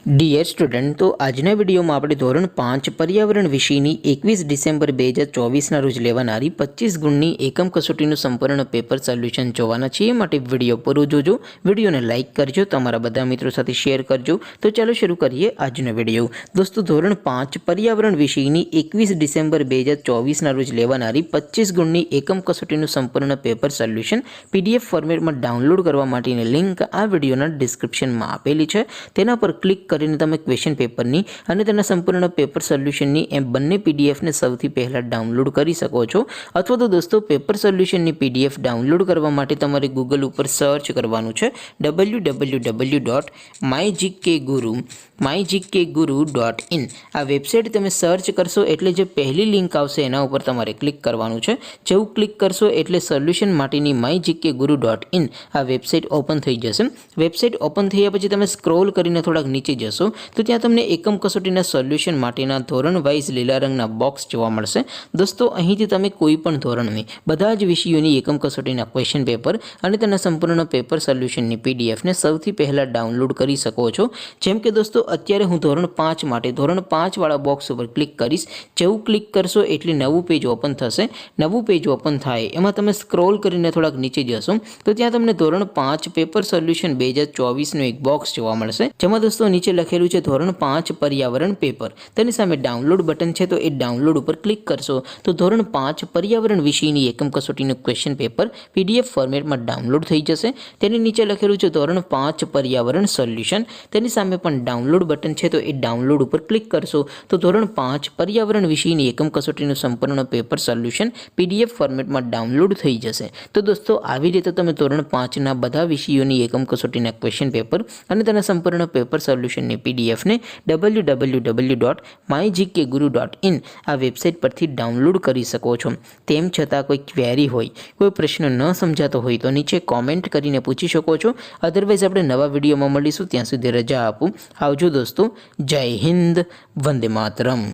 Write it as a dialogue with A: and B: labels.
A: Dear student, તો આજના વિડીયોમાં આપણે ધોરણ 5 પર્યાવરણ વિષયની 21 ડિસેમ્બર 2024ના રોજ લેવાનારી 25 ગુણની એકમ કસોટીનું સંપૂર્ણ પેપર સોલ્યુશન જોવાના છીએ. માટે વિડીયો પૂરો જોજો, વિડીયોને લાઇક કરજો, તમારા બધા મિત્રો સાથે શેર કરજો. તો ચાલો શરૂ કરીએ આજનો વિડીયો. દોસ્તો, ધોરણ 5 પર્યાવરણ વિષયની 21 ડિસેમ્બર 2024ના રોજ લેવાનારી 25 ગુણની એકમ કસોટીનું સંપૂર્ણ પેપર સોલ્યુશન PDF ફોર્મેટમાં ડાઉનલોડ કરવા માટેની લિંક આ વિડીયોના ડિસ્ક્રિપ્શનમાં આપેલી છે. તેના પર ક્લિક કરીને તમે ક્વેશ્ચન પેપરની અને તેના સંપૂર્ણ પેપર સોલ્યુશનની એમ બંને પીડીએફને સૌથી પહેલાં ડાઉનલોડ કરી શકો છો. અથવા તો દોસ્તો, પેપર સોલ્યુશનની PDF ડાઉનલોડ કરવા માટે તમારે ગૂગલ ઉપર સર્ચ કરવાનું છે www.mygkguru.in. આ વેબસાઇટ તમે સર્ચ કરશો એટલે જે પહેલી લિંક આવશે એના ઉપર તમારે ક્લિક કરવાનું છે. જેવું ક્લિક કરશો એટલે સોલ્યુશન માટેની mygkguru.in આ વેબસાઇટ ઓપન થઈ જશે. વેબસાઇટ ઓપન થયા પછી તમે સ્ક્રોલ કરીને થોડાક નીચે જશો તો ત્યાં તમને એકમ કસોટીના સોલ્યુશન માટેના ધોરણ વાઇઝ લીલા રંગના બોક્સ જોવા મળશે. દોસ્તો, અહીંથી તમે કોઈ પણ ધોરણની બધા જ વિષયોની એકમ કસોટીના ક્વેશ્ચન પેપર અને તેના સંપૂર્ણ પેપર સોલ્યુશનની PDFને સૌથી પહેલાં ડાઉનલોડ કરી શકો છો. જેમ કે દોસ્તો, અત્યારે હું ધોરણ 5 માટે ધોરણ 5 વાળા બોક્સ ઉપર ક્લિક કરીશ. જેવું ક્લિક કરશો એટલે નવું પેજ ઓપન થશે. નવું પેજ ઓપન થાય એમાં તમે સ્ક્રોલ કરીને થોડાક નીચે જશો તો ત્યાં તમને ધોરણ 5 પેપર સોલ્યુશન 2024નું એક બોક્સ જોવા મળશે. જેમાં દોસ્તો નીચે લખેલું છે ધોરણ 5 પર્યાવરણ પેપર. તેની સામે ડાઉનલોડ બટન છે, તો એ ડાઉનલોડ ઉપર ક્લિક કરશો તો ધોરણ 5 પર્યાવરણ વિષયની એકમ કસોટીનું ક્વેશ્ચન પેપર PDF ફોર્મેટમાં ડાઉનલોડ થઈ જશે. તેની નીચે લખેલું છે ધોરણ 5 પર્યાવરણ સોલ્યુશન. તેની સામે પણ ડાઉનલોડ બટન છે, તો એ ડાઉનલોડ ઉપર ક્લિક કરશો તો ધોરણ 5 પર્યાવરણ વિષયની એકમ કસોટીનું સંપૂર્ણ પેપર સોલ્યુશન PDF ફોર્મેટમાં ડાઉનલોડ થઈ જશે. તો દોસ્તો, આવી રીતે તમે ધોરણ 5ના બધા વિષયોની એકમ કસોટીના ક્વેશ્ચન પેપર અને તેના સંપૂર્ણ પેપર સોલ્યુશનની PDFને www.mygkguru.in આ વેબસાઇટ પરથી ડાઉનલોડ કરી શકો છો. તેમ છતાં કોઈ ક્વેરી હોય, કોઈ પ્રશ્ન ન સમજાતો હોય તો નીચે કોમેન્ટ કરીને પૂછી શકો છો. અધરવાઇઝ આપણે નવા વિડીયોમાં મળીશું. ત્યાં સુધી રજા આપું. આવજો દોસ્તો. જય હિન્દ. વંદે માતરમ.